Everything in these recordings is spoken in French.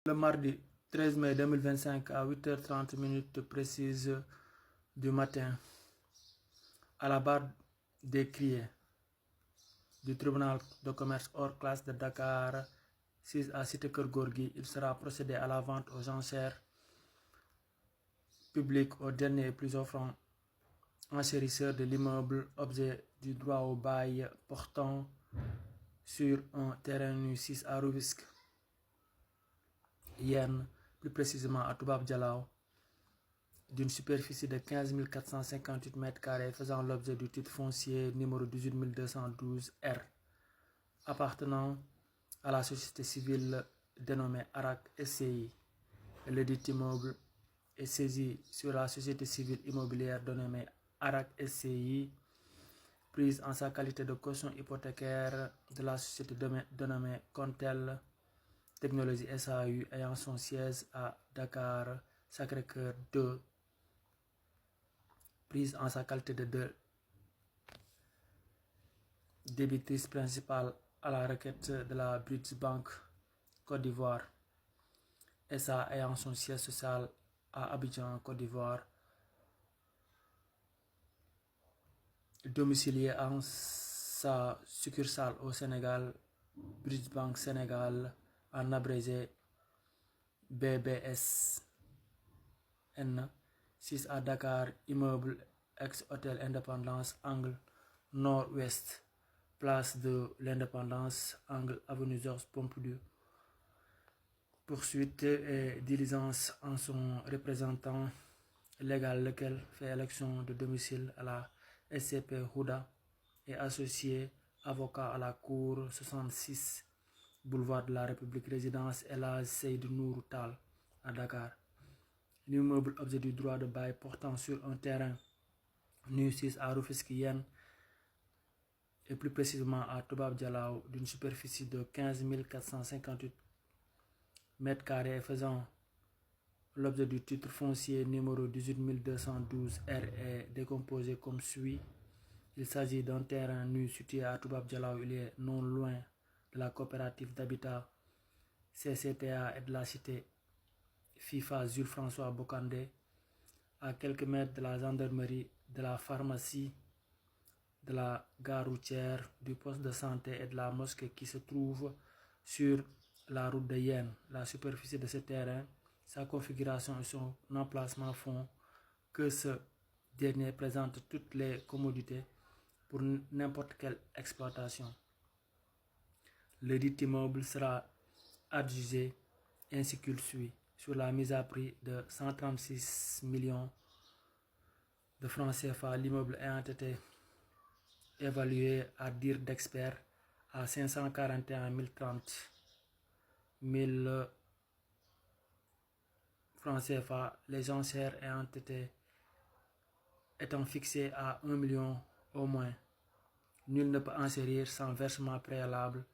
Le mardi 13 mai 2025 à 8h30 précises du matin, à la barre des criers du tribunal de commerce hors classe de Dakar, 6 à Cité Keur Gorgui, il sera procédé à la vente aux enchères publiques au dernier et plus offrant enchérisseur de l'immeuble, objet du droit au bail portant sur un terrain nu 6 à Rufisque, Yène, plus précisément à Toubab Dialaw, d'une superficie de 15 458 m² faisant l'objet du titre foncier numéro 18 212 R, appartenant à la société civile dénommée Arak SCI. Ledit immeuble est saisi sur la société civile immobilière dénommée Arak SCI, prise en sa qualité de caution hypothécaire de la société dénommée Contel Technologie SAU ayant son siège à Dakar, Sacré-Cœur 2, prise en sa qualité de débitrice principale à la requête de la British Bank Côte d'Ivoire SA ayant son siège social à Abidjan, Côte d'Ivoire, domicilié en sa succursale au Sénégal, British Bank Sénégal, en abrégé BBS N, 6 à Dakar, immeuble ex-hôtel Indépendance, angle nord-ouest, place de l'Indépendance, angle avenue Georges Pompidou. Poursuite et diligence en son représentant légal, lequel fait élection de domicile à la SCP Houda et associé avocat à la Cour 66 boulevard de la République, résidence El Hadj Seydou Nourou Tall à Dakar. L'immeuble objet du droit de bail portant sur un terrain nu 6 à Rufisque Yène et plus précisément à Toubab Dialaw, d'une superficie de 15 458 m² faisant l'objet du titre foncier numéro 18 212 R est décomposé comme suit. Il s'agit d'un terrain nu situé à Toubab Dialaw. Il est non loin de la coopérative d'habitat CCTA et de la cité FIFA Jules François Bocandé, à quelques mètres de la gendarmerie, de la pharmacie, de la gare routière, du poste de santé et de la mosquée qui se trouve sur la route de Yène. La superficie de ce terrain, sa configuration et son emplacement font que ce dernier présente toutes les commodités pour n'importe quelle exploitation. Le dit immeuble sera adjugé ainsi qu'il suit sur la mise à prix de 136 millions de francs CFA, l'immeuble ayant été évalué à dire d'experts à 541 030 000 francs CFA, les enchères étant fixées à 1 million au moins. Nul ne peut enchérir sans versement préalable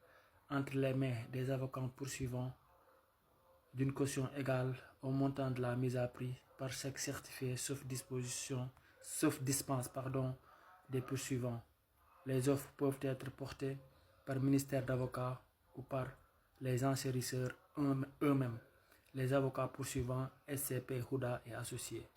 entre les mains des avocats poursuivants d'une caution égale au montant de la mise à prix par chèque certifié sauf dispense des poursuivants. Les offres peuvent être portées par ministère d'avocats ou par les enchérisseurs eux-mêmes, les avocats poursuivants, SCP Houda et associés.